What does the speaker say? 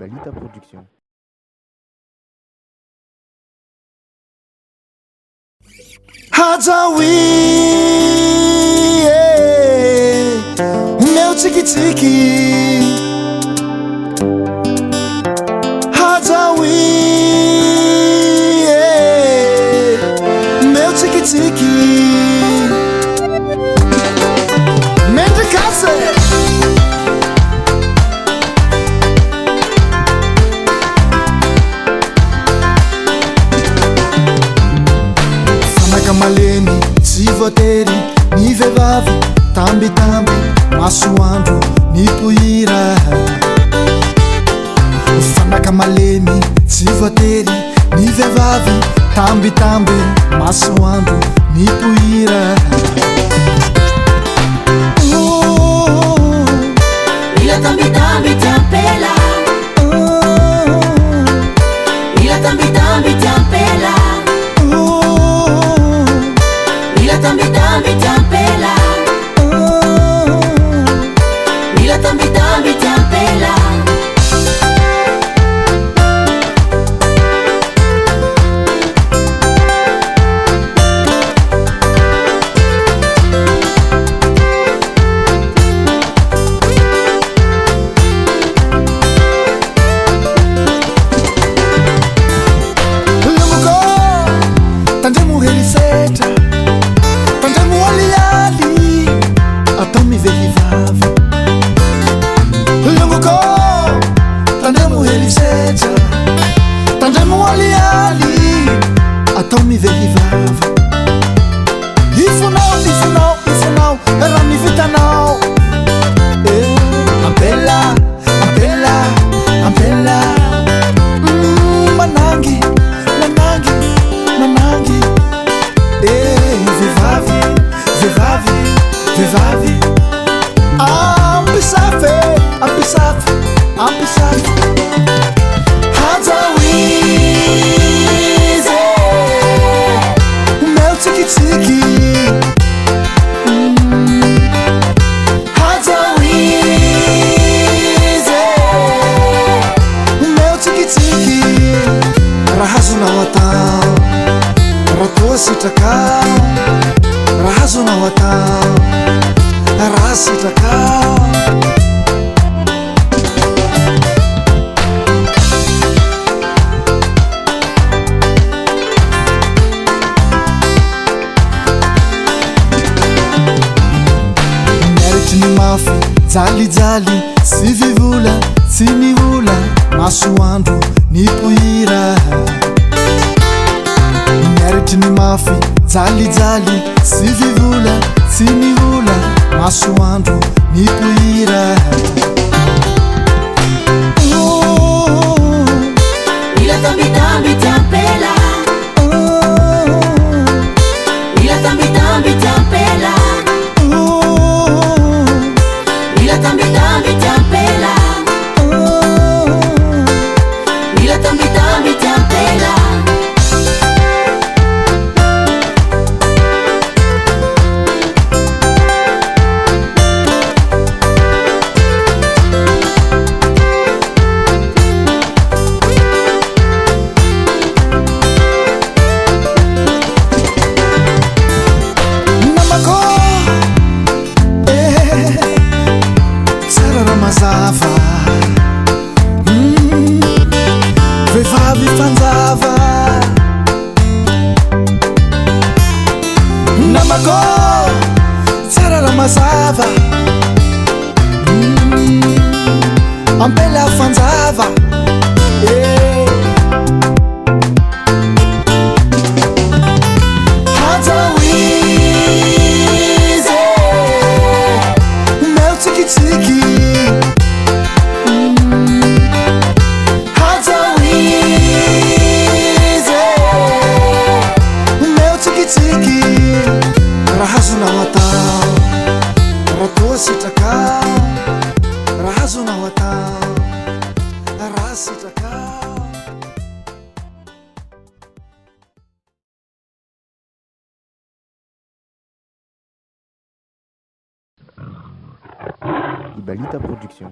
Ibalita Production. Hajawi o meu tique-tique. Hajawi meu tique-tique. Mendicase malemy tsy voatery ny vehivavy tambitamby masoandro ny pohira. Fanaka malemy tsy voatery ny vehivavy tambitamby masoandro ny pohira. Ila tambitamby tiampela, ila tambitambi tiampela, ila tambitambi tiampela, ila tambitambi tiampela. Atao mivehivava ifonao, ifonao, ifonao raha ny vitanao. Ampela, ampela, ampela, manangy, manangy, manangy. Vehivavy, vehivavy, vehivavy. Ampisafy, ampisafy, ampisafy. Tique-tique. Hajawize o meu tique-tique. Raha azonao atao, raha toa sitraka. Raha azonao atao, raha sitraka. Mafy jalijaly sy vivola tsy mivola masoandro ny pohira. Miaritry ny mafy jalijaly sy vivola tsy mivola masoandro ny pohira. Ila tambitambi tiampela, ila tambitambi tiampela, ila tambitambi tiampela, ila tambitambi tiampela. Mazava, vehivavy fanjava. Namako tsara raha mazava, ampela fanjava. Hajawize o meu tique-tique. Raha azonao atao, raha toa sitraka. Raha azonao atao, raha sitraka. Ibalita Production.